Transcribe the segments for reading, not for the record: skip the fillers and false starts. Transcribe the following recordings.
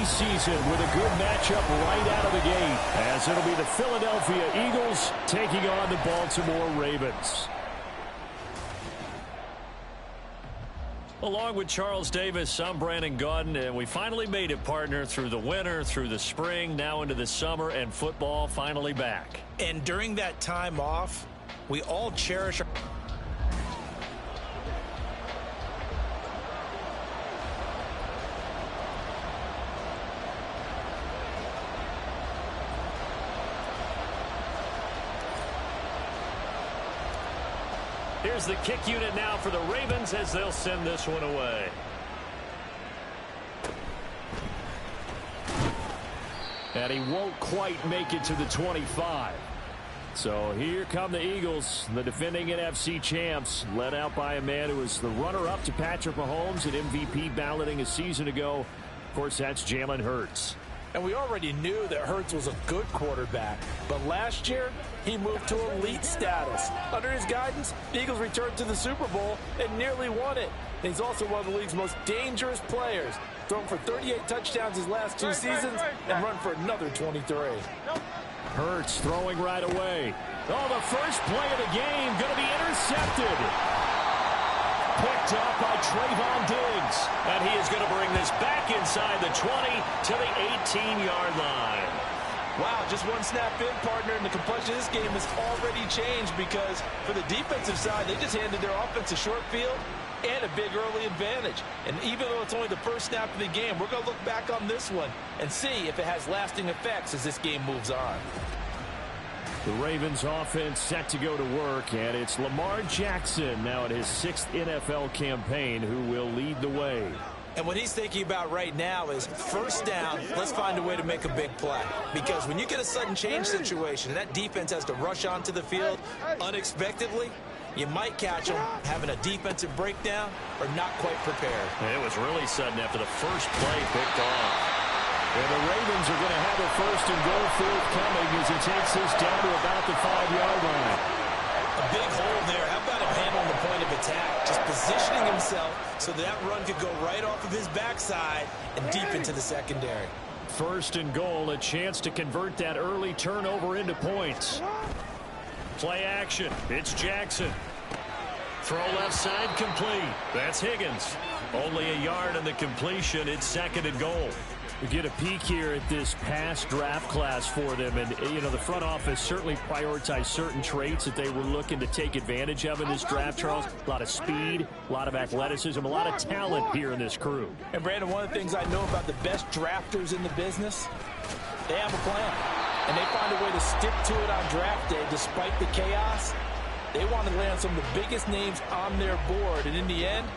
preseason with a good matchup right out of the gate, as it'll be the Philadelphia Eagles taking on the Baltimore Ravens. Along with Charles Davis, I'm Brandon Gaudin, and we finally made it, partner, through the winter, through the spring, now into the summer, and football finally back. And during that time off, we all cherish our... Here's the kick unit now for the Ravens as they'll send this one away. And he won't quite make it to the 25. So here come the Eagles, the defending NFC champs, led out by a man who was the runner-up to Patrick Mahomes at MVP balloting a season ago. Of course, that's Jalen Hurts. And we already knew that Hurts was a good quarterback. But last year, he moved to elite status. Under his guidance, the Eagles returned to the Super Bowl and nearly won it. And he's also one of the league's most dangerous players. Thrown for 38 touchdowns his last two seasons and run for another 23. Hurts throwing right away. Oh, the first play of the game going to be intercepted. Picked up by Trayvon Diggs. And he is going to bring this back inside the 20 to the 18-yard line. Wow, just one snap in, partner, and the complexion of this game has already changed because for the defensive side, they just handed their offense a short field and a big early advantage. And even though it's only the first snap of the game, we're going to look back on this one and see if it has lasting effects as this game moves on. The Ravens offense set to go to work, and it's Lamar Jackson now in his 6th NFL campaign who will lead the way. And what he's thinking about right now is first down, let's find a way to make a big play. Because when you get a sudden change situation and that defense has to rush onto the field unexpectedly, you might catch them having a defensive breakdown or not quite prepared. It was really sudden after the first play picked off. And the Ravens are going to have a first and goal forthcoming as he takes this down to about the 5-yard line. A big hole there. How about him handling the point of attack? Just positioning himself so that run could go right off of his backside and deep into the secondary. First and goal, a chance to convert that early turnover into points. Play action. It's Jackson. Throw left side complete. That's Higgins. Only a yard on the completion. It's 2nd and goal. We get a peek here at this past draft class for them, and you know the front office certainly prioritized certain traits that they were looking to take advantage of in this draft, Charles. A lot of speed, a lot of athleticism, a lot of talent here in this crew. And Brandon, one of the things I know about the best drafters in the business, they have a plan, and they find a way to stick to it on draft day despite the chaos. They want to land some of the biggest names on their board, and in the end,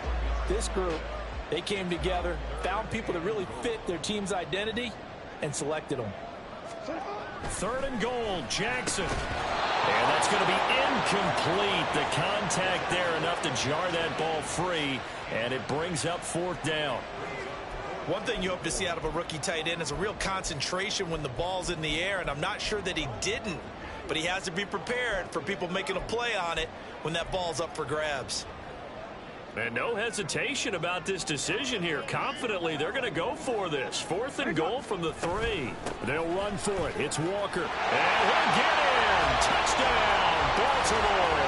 this group, they came together, found people that really fit their team's identity, and selected them. 3rd and goal, Jackson. And that's going to be incomplete. The contact there enough to jar that ball free, and it brings up 4th down. One thing you hope to see out of a rookie tight end is a real concentration when the ball's in the air, and I'm not sure that he didn't, but he has to be prepared for people making a play on it when that ball's up for grabs. And no hesitation about this decision here. Confidently, they're going to go for this. 4th and goal from the 3. They'll run for it. It's Walker. And he'll get in. Touchdown, Baltimore.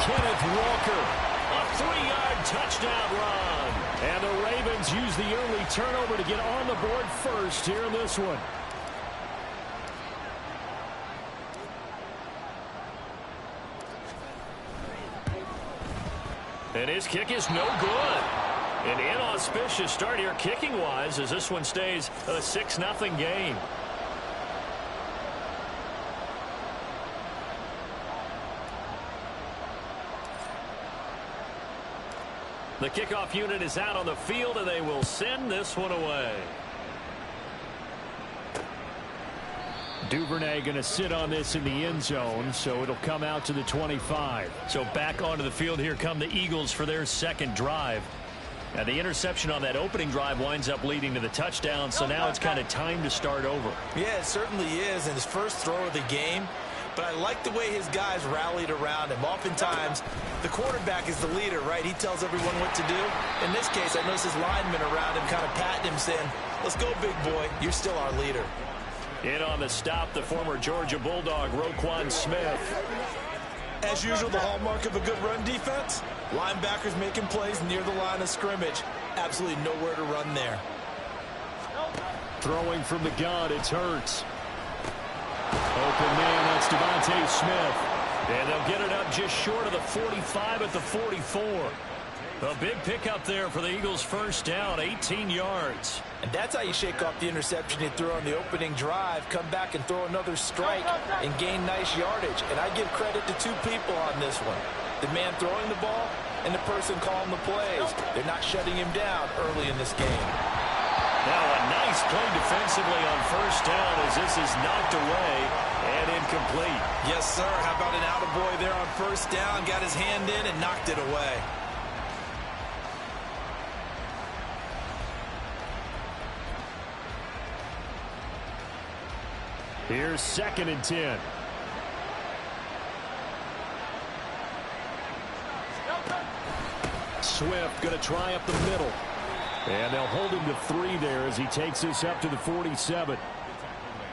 Kenneth Walker. A 3-yard touchdown run. And the Ravens use the early turnover to get on the board first here in this one. And his kick is no good. An inauspicious start here kicking-wise as this one stays a 6-0 game. The kickoff unit is out on the field, and they will send this one away. Duvernay going to sit on this in the end zone, so it'll come out to the 25. So back onto the field here come the Eagles for their 2nd drive. And the interception on that opening drive winds up leading to the touchdown, so now it's kind of time to start over. Yeah, it certainly is. And his first throw of the game, but I like the way his guys rallied around him. Oftentimes, the quarterback is the leader, right? He tells everyone what to do. In this case, I noticed his linemen around him kind of patting him, saying, let's go, big boy. You're still our leader. In on the stop, the former Georgia Bulldog, Roquan Smith. As usual, the hallmark of a good run defense, linebackers making plays near the line of scrimmage. Absolutely nowhere to run there. Throwing from the gun, it's Hurts. Open man, that's Devontae Smith. And they'll get it up just short of the 45 at the 44. A big pickup there for the Eagles' first down, 18 yards. And that's how you shake off the interception you threw on the opening drive, come back and throw another strike and gain nice yardage. And I give credit to two people on this one. The man throwing the ball and the person calling the plays. They're not shutting him down early in this game. Now a nice play defensively on first down as this is knocked away and incomplete. Yes, sir. How about an attaboy there on first down? Got his hand in and knocked it away. Here's 2nd and 10. Swift going to try up the middle. And they'll hold him to 3 there as he takes this up to the 47.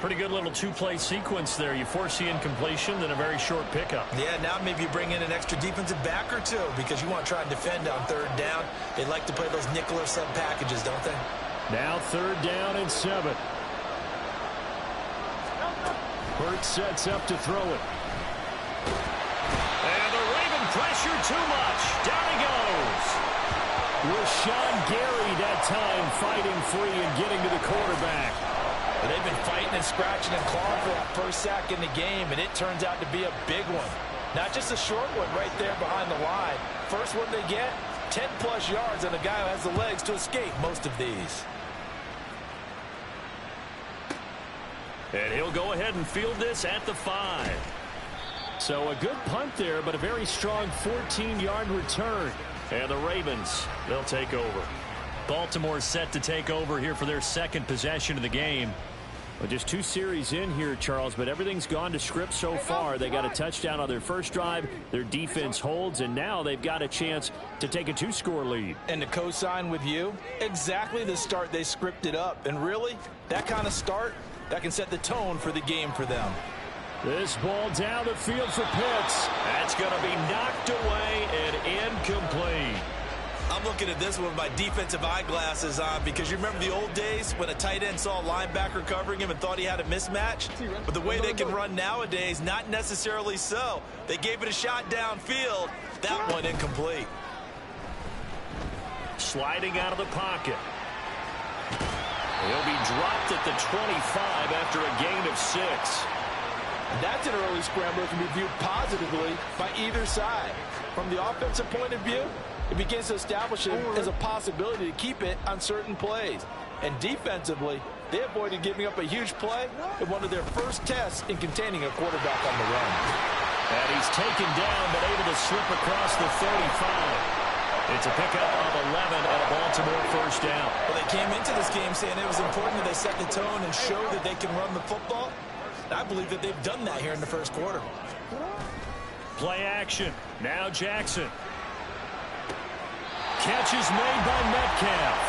Pretty good little two-play sequence there. You force the incompletion, then a very short pickup. Yeah, now maybe you bring in an extra defensive back or two because you want to try and defend on 3rd down. They like to play those nickel or sub packages, don't they? Now 3rd down and 7. Hurts sets up to throw it. And the Raven pressure too much. Down he goes. Rashawn Gary that time fighting free and getting to the quarterback. But they've been fighting and scratching and clawing for that first sack in the game, and it turns out to be a big one. Not just a short one right there behind the line. First one they get, 10-plus yards, and a guy who has the legs to escape most of these. And he'll go ahead and field this at the 5. So a good punt there, but a very strong 14-yard return. And the Ravens, they'll take over. Baltimore set to take over here for their 2nd possession of the game. Well, just 2 series in here, Charles, but everything's gone to script so far. They got a touchdown on their first drive. Their defense holds, and now they've got a chance to take a 2-score lead. And to co-sign with you, exactly the start they scripted up. And really, that kind of start, that can set the tone for the game for them. This ball down the field for Pitts. That's going to be knocked away and incomplete. I'm looking at this one with my defensive eyeglasses on because you remember the old days when a tight end saw a linebacker covering him and thought he had a mismatch? But the way they can run nowadays, not necessarily so. They gave it a shot downfield. That one incomplete. Sliding out of the pocket. He'll be dropped at the 25 after a gain of 6. And that's an early scramble that can be viewed positively by either side. From the offensive point of view, it begins to establish it as a possibility to keep it on certain plays. And defensively, they avoided giving up a huge play in one of their first tests in containing a quarterback on the run. And he's taken down but able to slip across the 35. It's a pickup of 11 and a Baltimore first down. Well, they came into this game saying it was important that they set the tone and show that they can run the football. I believe that they've done that here in the first quarter. Play action. Now Jackson. Catch is made by Metcalf.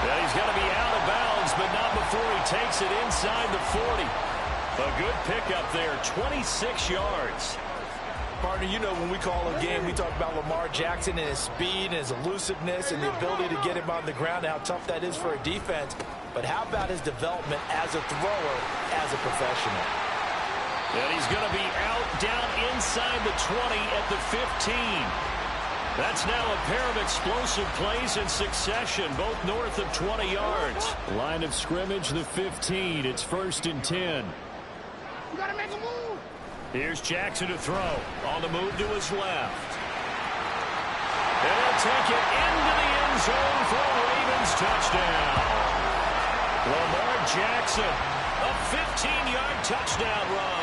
Well, he's going to be out of bounds, but not before he takes it inside the 40. A good pickup there, 26 yards. Partner, you know when we call a game, we talk about Lamar Jackson and his speed and his elusiveness and the ability to get him on the ground and how tough that is for a defense. But how about his development as a thrower, as a professional? And he's going to be out down inside the 20 at the 15. That's now a pair of explosive plays in succession, both north of 20 yards. Line of scrimmage, the 15. It's 1st and 10. You got to make a move. Here's Jackson to throw. On the move to his left. And he'll take it into the end zone for a Ravens touchdown. Lamar Jackson, a 15-yard touchdown run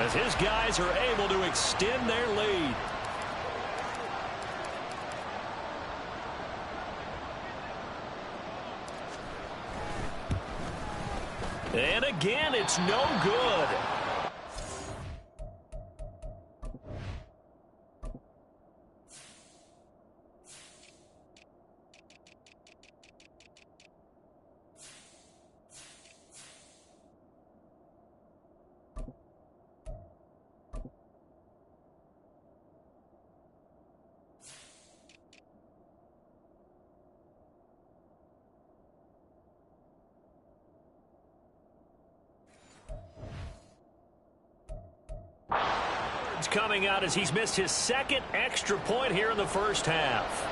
as his guys are able to extend their lead. And again, it's no good. coming out as he's missed his second extra point here in the first half.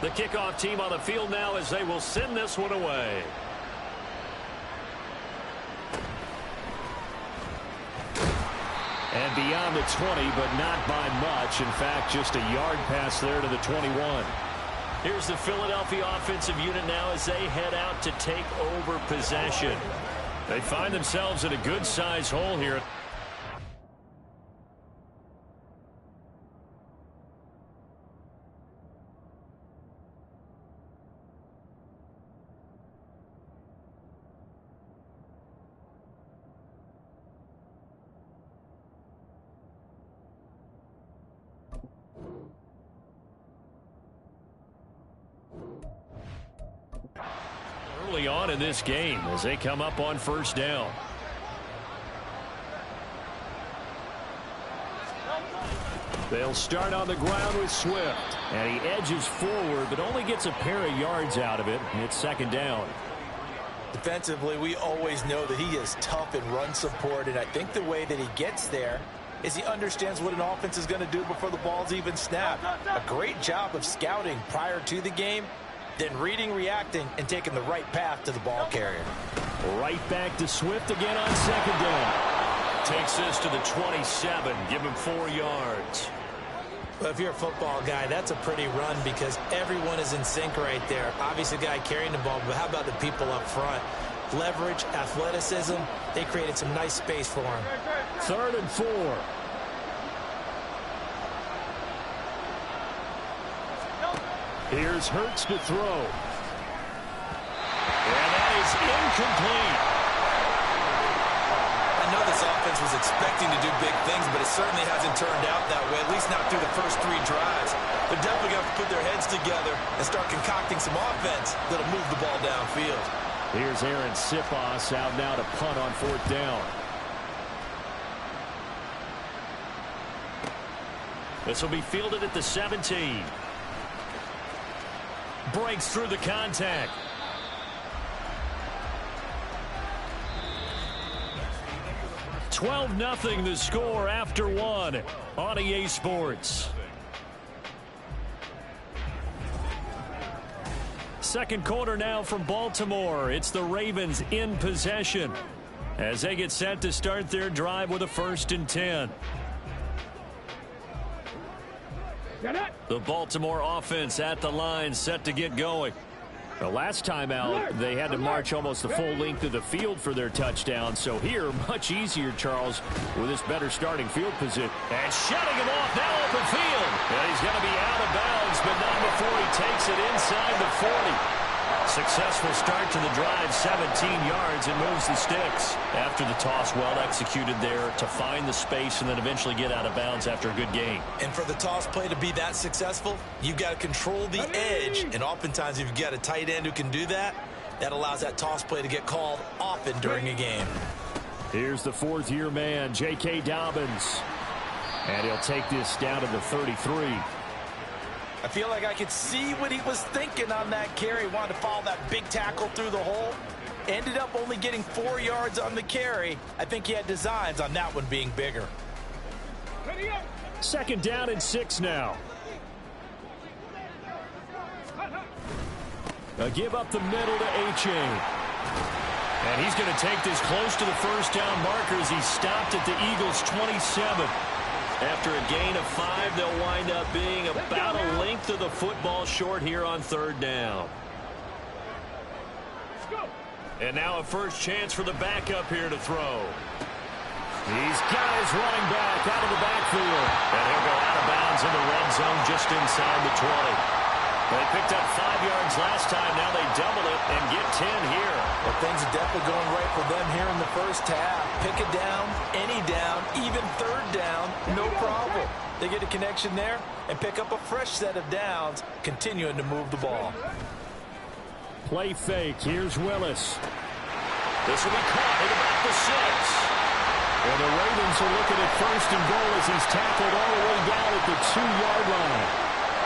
The kickoff team on the field now as they will send this one away. And beyond the 20, but not by much. In fact, just a yard pass there to the 21. Here's the Philadelphia offensive unit now as they head out to take over possession. They find themselves in a good-sized hole here. Early on in this game as they come up on first down. They'll start on the ground with Swift. And he edges forward, but only gets a pair of yards out of it. And it's second down. Defensively, we always know that he is tough in run support. And I think the way that he gets there is he understands what an offense is going to do before the ball's even snapped. A great job of scouting prior to the game, then reading, reacting, and taking the right path to the ball carrier. Right back to Swift again on second down. Takes this to the 27. Give him 4 yards. Well, if you're a football guy, that's a pretty run because everyone is in sync right there. Obviously, the guy carrying the ball, but how about the people up front? Leverage, athleticism, they created some nice space for him. 3rd and 4. Here's Hurts to throw. And that is incomplete. I know this offense was expecting to do big things, but it certainly hasn't turned out that way, at least not through the first 3 drives. They're definitely going to put their heads together and start concocting some offense that'll move the ball downfield. Here's Aaron Sipos out now to punt on 4th down. This will be fielded at the 17. Breaks through the contact. $12-0 the score after 1 on EA Sports. Second quarter now from Baltimore. It's the Ravens in possession as they get set to start their drive with a 1st and 10. The Baltimore offense at the line set to get going. The last time out, they had to march almost the full length of the field for their touchdown. So here, much easier, Charles, with this better starting field position. And shutting him off now open field. And he's going to be out of bounds, but not before he takes it inside the 40. Successful start to the drive, 17 yards, and moves the sticks. After the toss, well executed there to find the space and then eventually get out of bounds after a good gain. And for the toss play to be that successful, you've got to control the edge. And oftentimes, if you've got a tight end who can do that, that allows that toss play to get called often during a game. Here's the 4th-year man, J.K. Dobbins. And he'll take this down to the 33. I feel like I could see what he was thinking on that carry. Wanted to follow that big tackle through the hole. Ended up only getting 4 yards on the carry. I think he had designs on that one being bigger. Second down and 6 now. A give up the middle to H.A. And he's going to take this close to the first down marker as he stopped at the Eagles' 27. After a gain of 5, they'll wind up being about a length of the football short here on 3rd down. And now a first chance for the backup here to throw. He's got his running back out of the backfield. And he'll go out of bounds in the red zone just inside the 20. They picked up 5 yards last time. Now they double it and get 10 here. Well, things are definitely going right for them here in the first half. Pick a down, any down, even 3rd down, no problem. They get a connection there and pick up a fresh set of downs, continuing to move the ball. Play fake. Here's Willis. This will be caught at about the 6. And the Ravens are looking at 1st and goal as he's tackled all the way down at the 2-yard line.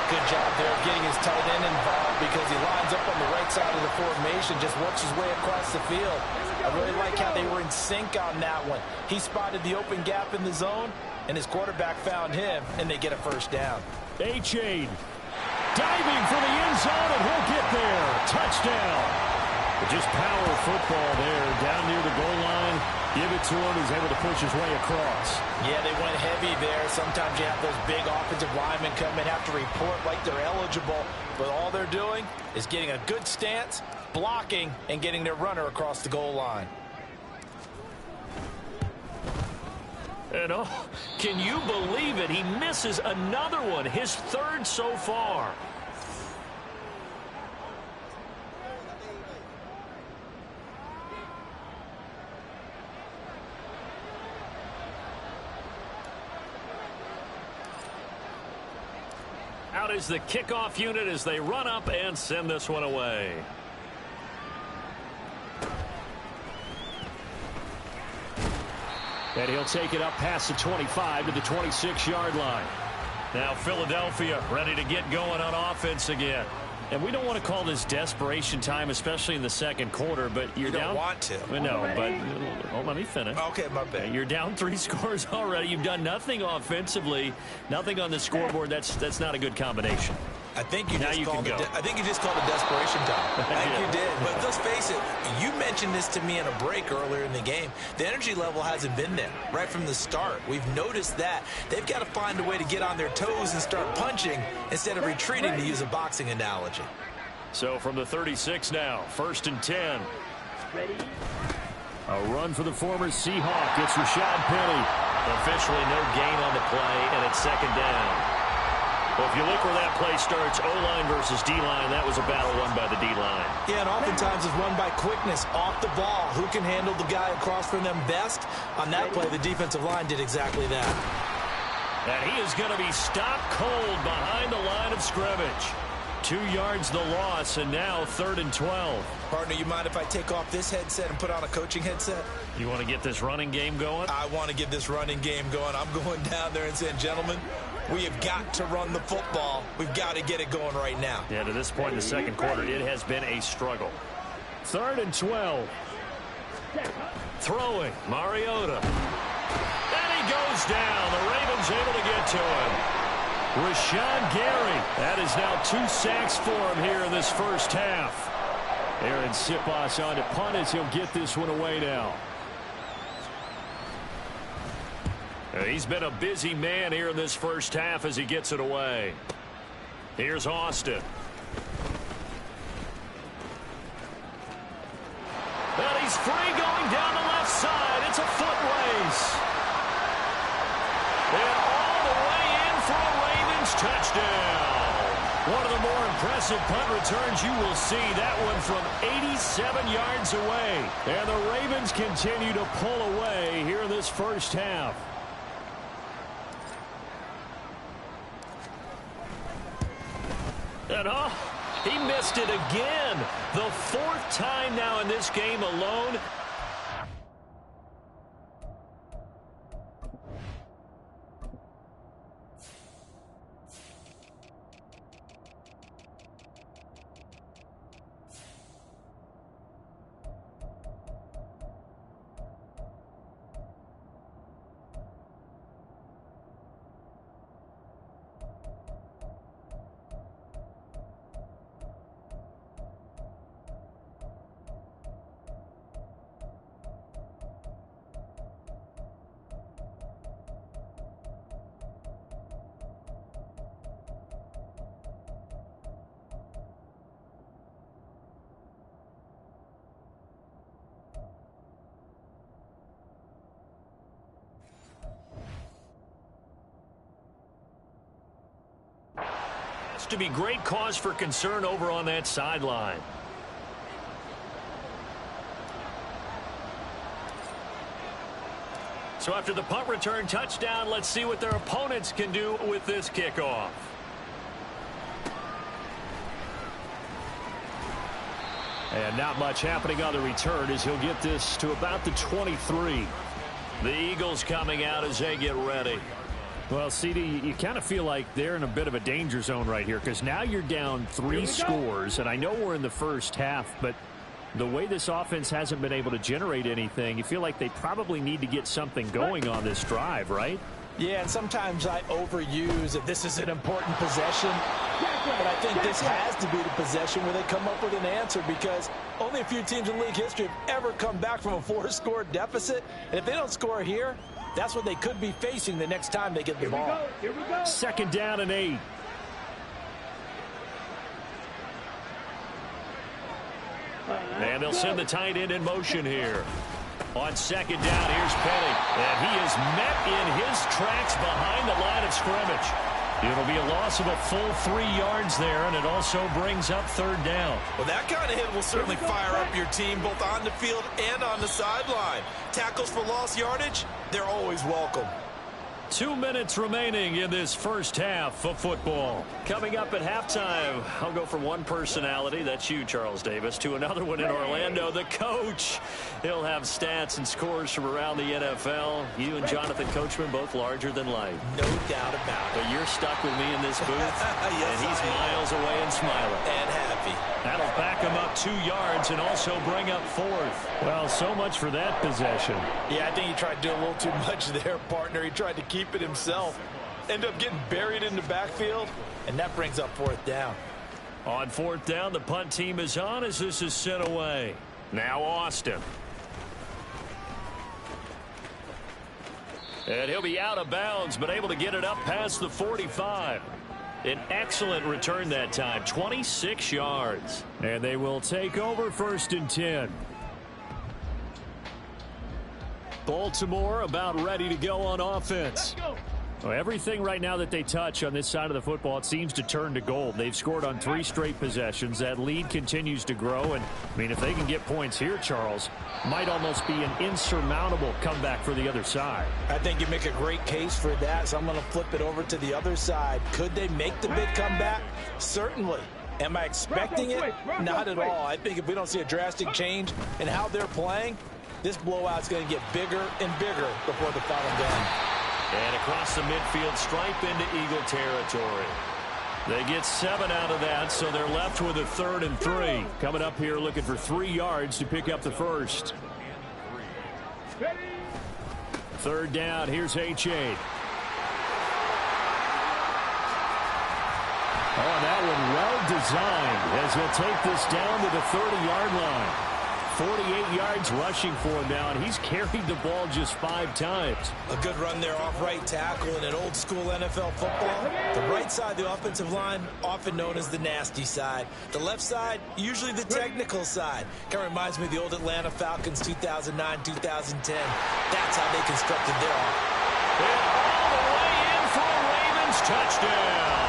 Good good job there of getting his tight end involved because he lines up on the right side of the formation, just works his way across the field. I really like how they were in sync on that one. He spotted the open gap in the zone, and his quarterback found him, and they get a first down. A-Chain diving for the end zone, and he'll get there. Touchdown. Just power football there, down near the goal line. Give it to him. He's able to push his way across. Yeah, they went heavy there. Sometimes you have those big offensive linemen come and have to report like they're eligible. But all they're doing is getting a good stance, blocking, and getting their runner across the goal line. And oh, can you believe it? He misses another one, his third so far. Out is the kickoff unit as they run up and send this one away. And he'll take it up past the 25 to the 26-yard line. Now Philadelphia ready to get going on offense again. And we don't want to call this desperation time, especially in the second quarter, but you're down. You don't want to. No, but oh, let me finish. Okay, my bad. You're down 3 scores already. You've done nothing offensively, nothing on the scoreboard. That's not a good combination. I think you just called it. I think you just called it desperation time. I think you did. But let's face it. You mentioned this to me in a break earlier in the game. The energy level hasn't been there right from the start. We've noticed that they've got to find a way to get on their toes and start punching instead of retreating, to use a boxing analogy. So from the 36 now, 1st and 10. Ready? A run for the former Seahawk. It's Rashad Penny. Officially no gain on the play, and it's 2nd down. Well, if you look where that play starts, O-line versus D-line, that was a battle won by the D-line. Yeah, and oftentimes it's won by quickness, off the ball. Who can handle the guy across from them best? On that play, the defensive line did exactly that. And he is going to be stopped cold behind the line of scrimmage. 2 yards the loss, and now 3rd and 12. Partner, you mind if I take off this headset and put on a coaching headset? You want to get this running game going? I want to get this running game going. I'm going down there and saying, gentlemen, we have got to run the football. We've got to get it going right now. Yeah, to this point in the second quarter, it has been a struggle. 3rd and 12. Throwing, Mariota. And he goes down. The Ravens able to get to him. Rashawn Gary. That is now 2 sacks for him here in this first half. Aaron Siposs on to punt as he'll get this one away now. He's been a busy man here in this first half as he gets it away. Here's Austin. And he's free going down the left side. It's a foot race. And all the way in for a Ravens touchdown. One of the more impressive punt returns you will see. That one from 87 yards away. And the Ravens continue to pull away here in this first half. And oh, he missed it again. The 4th time now in this game alone. To be great cause for concern over on that sideline. So after the punt return touchdown, let's see what their opponents can do with this kickoff. And not much happening on the return as he'll get this to about the 23. The Eagles coming out as they get ready. Well, CD, you kind of feel like they're in a bit of a danger zone right here because now you're down 3 scores, and I know we're in the first half, but the way this offense hasn't been able to generate anything, you feel like they probably need to get something going on this drive, right? Yeah, and sometimes I overuse that this is an important possession, but I think this has to be the possession where they come up with an answer because only a few teams in league history have ever come back from a 4-score deficit, and if they don't score here, that's what they could be facing the next time they get the ball. Here we go. Second down and 8. And they'll send the tight end in motion here. On second down, here's Penny. And he is met in his tracks behind the line of scrimmage. It'll be a loss of a full 3 yards there, and it also brings up third down. Well, that kind of hit will certainly fire up your team both on the field and on the sideline. Tackles for lost yardage, they're always welcome. 2 minutes remaining in this first half of football. Coming up at halftime, I'll go from one personality, that's you, Charles Davis, to another one in Orlando, the coach. He'll have stats and scores from around the NFL. You and Jonathan Coachman both larger than life. No doubt about it. But you're stuck with me in this booth, yes, and he's miles away and smiling. And happy. That'll back him up 2 yards and also bring up fourth. Well, so much for that possession. Yeah, I think he tried to do a little too much there, partner. He tried to keep it himself. End up getting buried in the backfield, and that brings up fourth down. On fourth down, the punt team is on as this is sent away. Now Austin. And he'll be out of bounds, but able to get it up past the 45. An excellent return that time, 26 yards. And they will take over first and 10. Baltimore about ready to go on offense. Well, everything right now that they touch on this side of the football, it seems to turn to gold. They've scored on 3 straight possessions. That lead continues to grow. And, I mean, if they can get points here, Charles, might almost be an insurmountable comeback for the other side. I think you make a great case for that, so I'm going to flip it over to the other side. Could they make the big comeback? Certainly. Am I expecting it? Not at all. I think if we don't see a drastic change in how they're playing, this blowout's going to get bigger and bigger before the final game. And across the midfield stripe into Eagle territory. They get 7 out of that, so they're left with a 3rd and 3. Coming up here looking for 3 yards to pick up the first. Third down, here's H.A. Oh, that one well designed as he'll take this down to the 30-yard line. 48 yards rushing for him now, and he's carried the ball just 5 times. A good run there off right tackle in an old-school NFL football. The right side of the offensive line, often known as the nasty side. The left side, usually the technical side. Kind of reminds me of the old Atlanta Falcons 2009-2010. That's how they constructed their offense. And all the way in for a Ravens touchdown.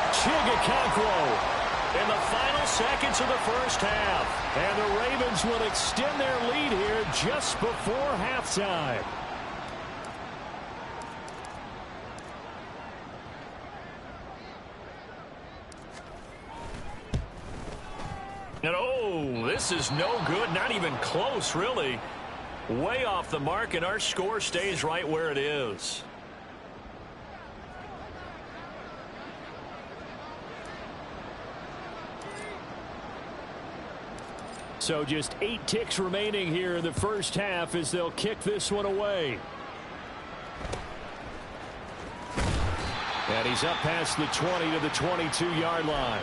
Chigakonkwo in the final seconds of the first half. And the Ravens will extend their lead here just before halftime. And oh, this is no good. Not even close, really. Way off the mark, and our score stays right where it is. So just 8 ticks remaining here in the first half as they'll kick this one away. And he's up past the 20 to the 22-yard line.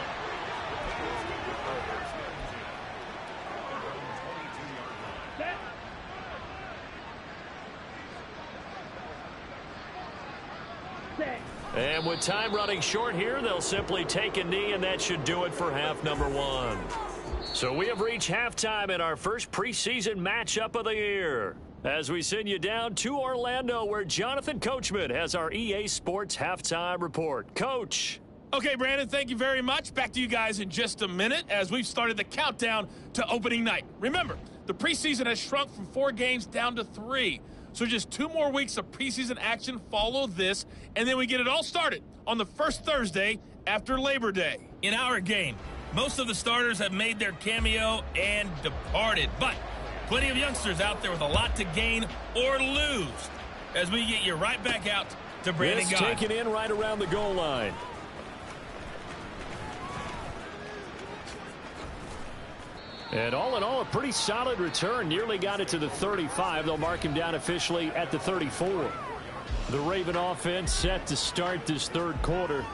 And with time running short here, they'll simply take a knee, and that should do it for half number 1. So we have reached halftime in our first preseason matchup of the year as we send you down to Orlando where Jonathan Coachman has our EA Sports halftime report. Coach. Okay, Brandon, thank you very much. Back to you guys in just a minute as we've started the countdown to opening night. Remember, the preseason has shrunk from 4 games down to 3. So just 2 more weeks of preseason action follow this, and then we get it all started on the first Thursday after Labor Day. In our game, most of the starters have made their cameo and departed, but plenty of youngsters out there with a lot to gain or lose as we get you right back out to Brandon This God. taken in right around the goal line. And all in all, a pretty solid return. Nearly got it to the 35. They'll mark him down officially at the 34. The Raven offense set to start this third quarter.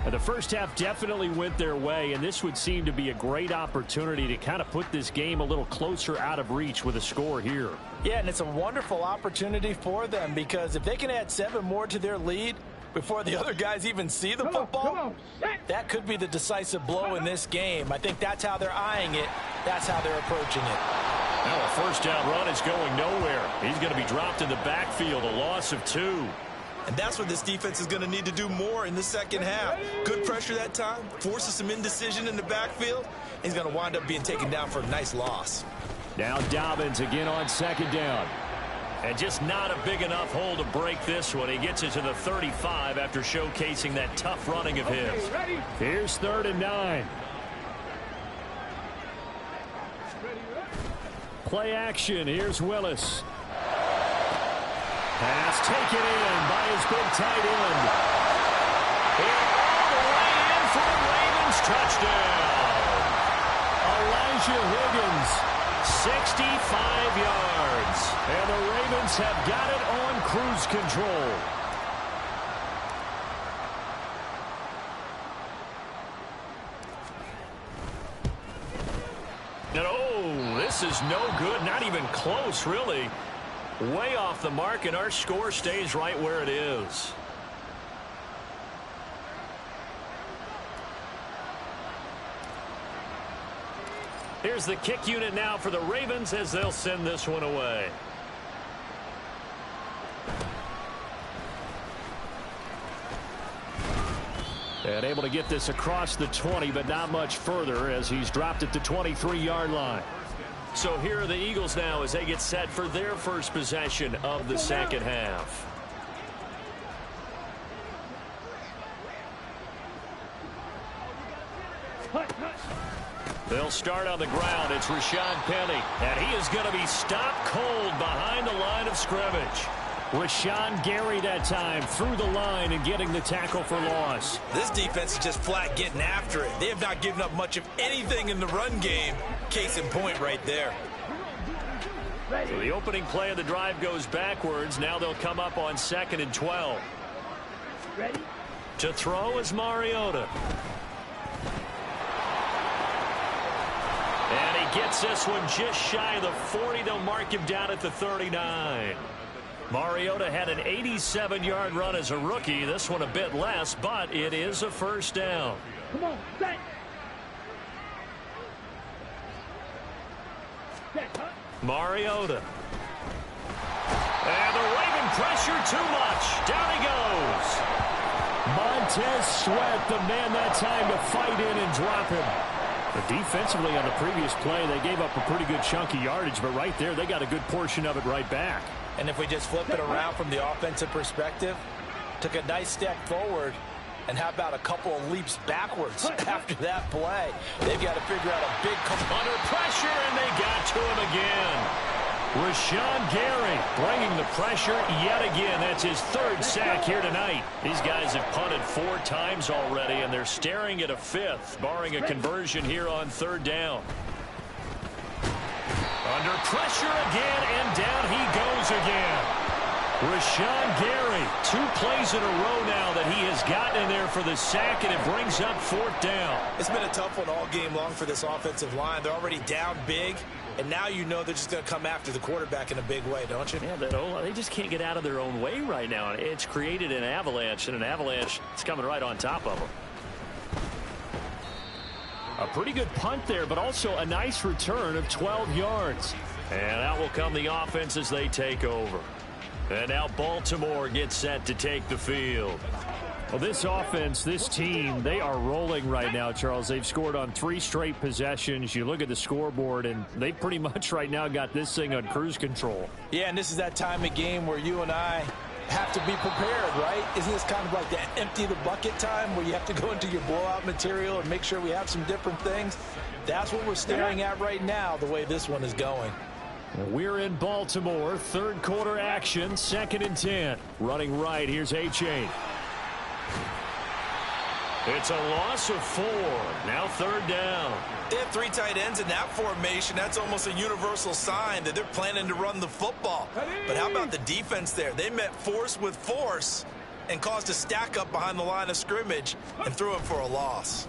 And the first half definitely went their way, and this would seem to be a great opportunity to kind of put this game a little closer out of reach with a score here. Yeah, and it's a wonderful opportunity for them because if they can add 7 more to their lead before the other guys even see the football, that could be the decisive blow in this game. I think that's how they're eyeing it. That's how they're approaching it. Now a first down run is going nowhere. He's going to be dropped in the backfield, a loss of 2. And that's what this defense is going to need to do more in the second half. Good pressure that time, forces some indecision in the backfield. He's going to wind up being taken down for a nice loss. Now Dobbins again on second down. And just not a big enough hole to break this one. He gets it to the 35 after showcasing that tough running of his. Here's 3rd and 9. Play action. Here's Willis. Pass taken in by his big tight end. And all the way in for the Ravens touchdown. Elijah Higgins, 65 yards. And the Ravens have got it on cruise control. And oh, this is no good. Not even close, really. Way off the mark, and our score stays right where it is. Here's the kick unit now for the Ravens as they'll send this one away. And able to get this across the 20, but not much further as he's dropped it to 23-yard line. So here are the Eagles now as they get set for their first possession of the second half. They'll start on the ground. It's Rashawn Penny, and he is going to be stopped cold behind the line of scrimmage. Rashawn Gary that time through the line and getting the tackle for loss. This defense is just flat getting after it. They have not given up much of anything in the run game. Case in point right there. So the opening play of the drive goes backwards. Now they'll come up on 2nd and 12. Ready? To throw is Mariota. And he gets this one just shy of the 40. They'll mark him down at the 39. Mariota had an 87-yard run as a rookie. This one a bit less, but it is a first down. Come on, set. Mariota. And the Raven pressure too much. Down he goes. Montez Sweat, the man that time to fight in and drop him. But defensively on the previous play, they gave up a pretty good chunk of yardage, but right there, they got a good portion of it right back. And if we just flip it around from the offensive perspective, took a nice step forward, and how about a couple of leaps backwards after that play? They've got to figure out a big under pressure, and they got to him again. Rashawn Gary bringing the pressure yet again. That's his 3rd sack here tonight. These guys have punted 4 times already, and they're staring at a 5th, barring a conversion here on 3rd down. Under pressure again, and down he goes again. Rashawn Gary, 2 plays in a row now that he has gotten in there for the sack, and it brings up 4th down. It's been a tough one all game long for this offensive line. They're already down big, and now you know they're just going to come after the quarterback in a big way, don't you? Yeah, they just can't get out of their own way right now. It's created an avalanche, and an avalanche is coming right on top of them. A pretty good punt there, but also a nice return of 12 yards. And out will come the offense as they take over. And now Baltimore gets set to take the field. Well, this offense, this team, they are rolling right now, Charles. They've scored on 3 straight possessions. You look at the scoreboard, and they pretty much right now got this thing on cruise control. Yeah, and this is that time of game where you and I have to be prepared, right? Isn't this kind of like that empty the bucket time where you have to go into your blowout material and make sure we have some different things? That's what we're staring at right now, the way this one is going. We're in Baltimore. Third quarter action. 2nd and 10. Running right. Here's A-Chain. It's a loss of 4. Now 3rd down. They have 3 tight ends in that formation. That's almost a universal sign that they're planning to run the football. But how about the defense there? They met force with force and caused a stack up behind the line of scrimmage and threw it for a loss.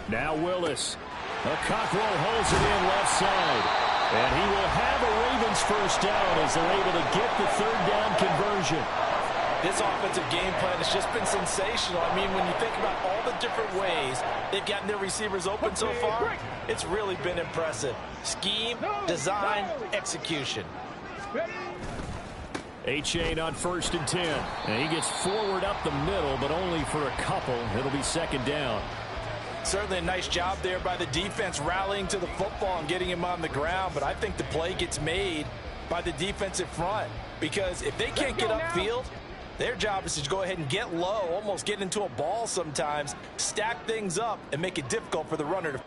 Now Willis. Cockrell holds it in left side. And he will have a Ravens first down as they're able to get the 3rd down conversion. This offensive game plan has just been sensational. I mean, when you think about all the different ways they've gotten their receivers open so far, it's really been impressive. Scheme, design, execution. A-Chain on 1st and 10. And he gets forward up the middle, but only for a couple. It'll be 2nd down. Certainly a nice job there by the defense rallying to the football and getting him on the ground, but I think the play gets made by the defensive front because if they can't get upfield, their job is to go ahead and get low, almost get into a ball sometimes, stack things up, and make it difficult for the runner to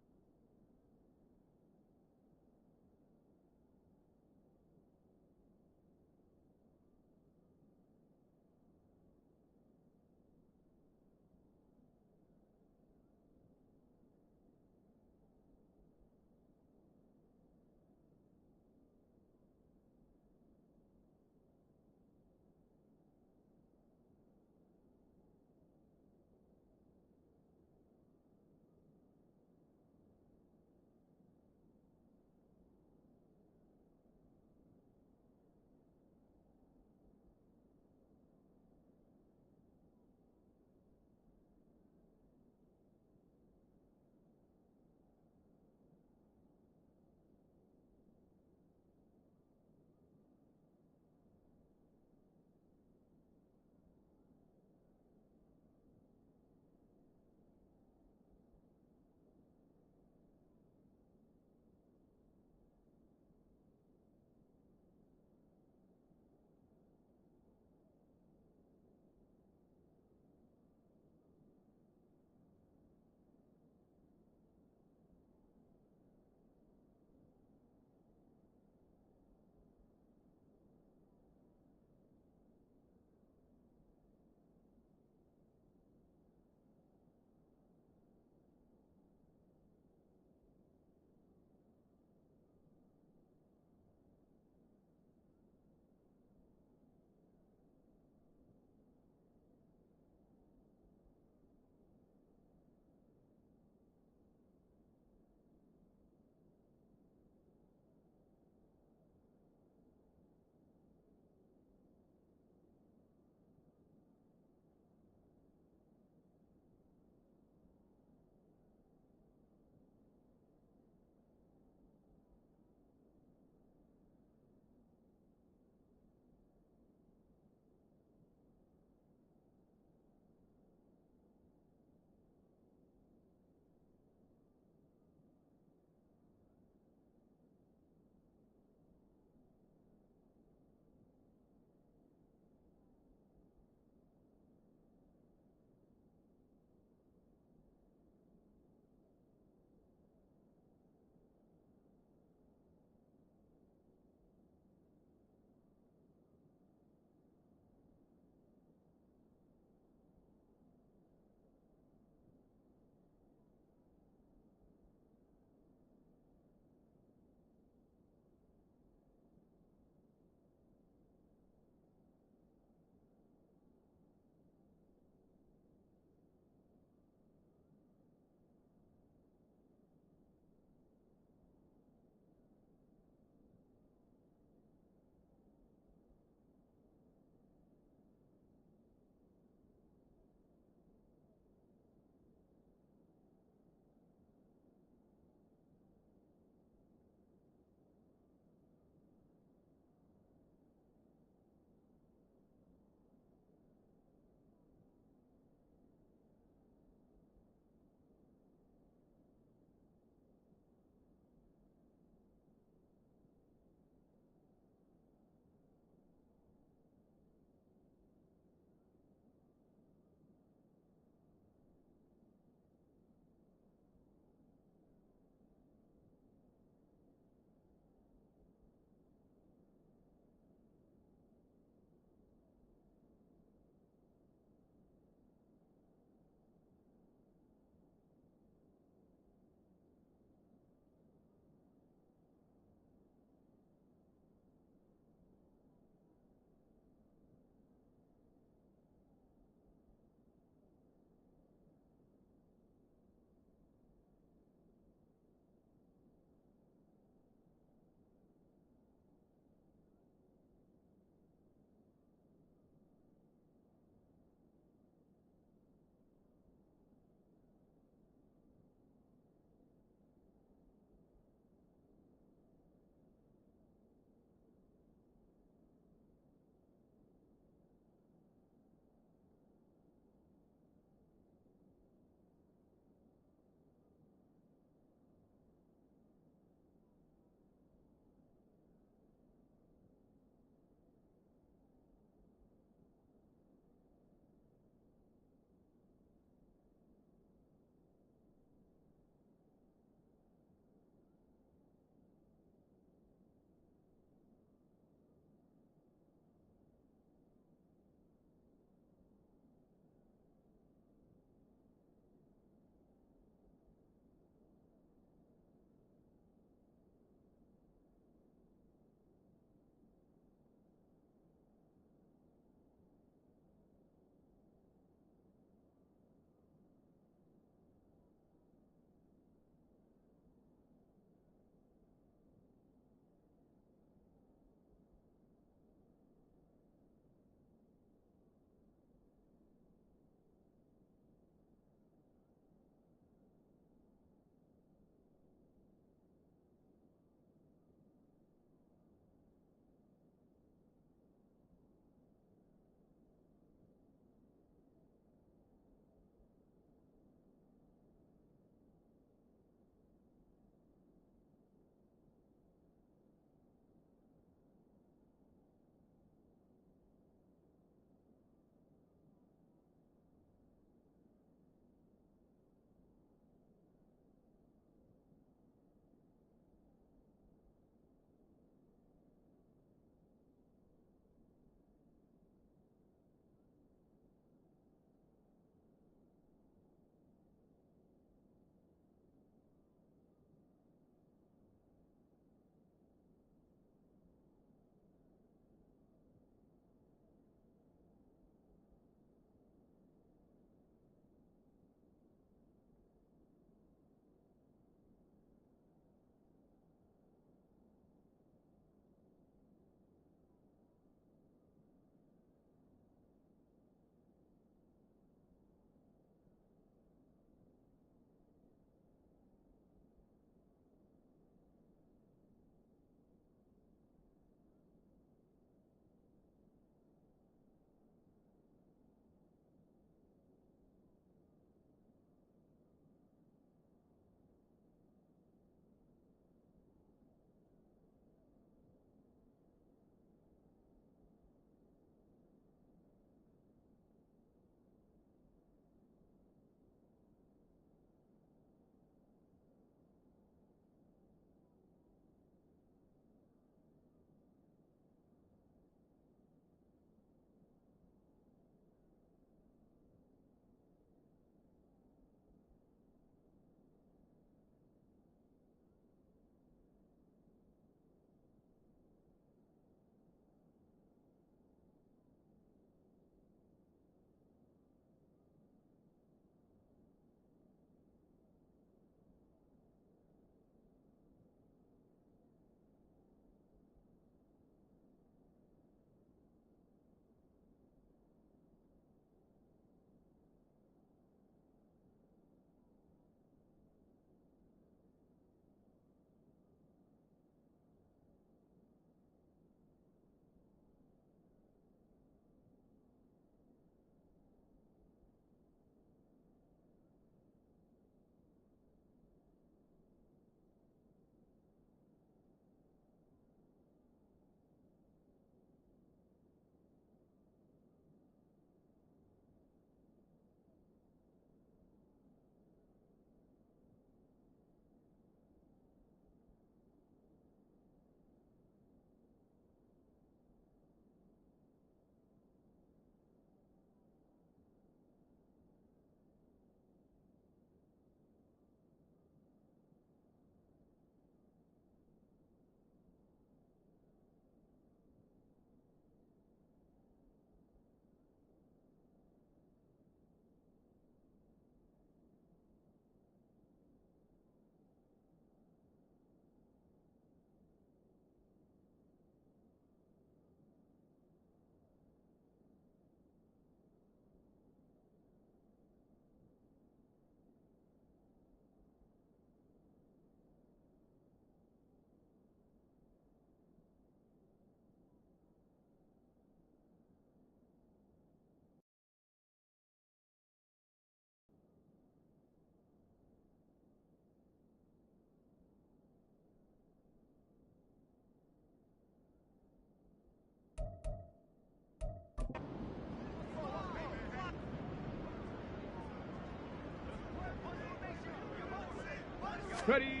Ready.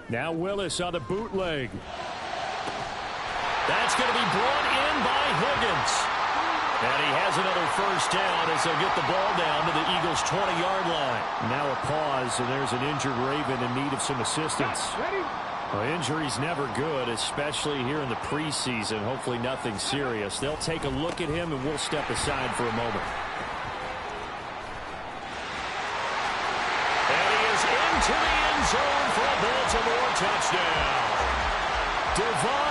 Now Willis on the bootleg. That's going to be brought in by Higgins. And he has another first down as they'll get the ball down to the Eagles' 20-yard line. Now a pause, and there's an injured Raven in need of some assistance. Ready. Well, injury's never good, especially here in the preseason. Hopefully nothing serious. They'll take a look at him, and we'll step aside for a moment. And he is into the end zone for a Baltimore touchdown. Devon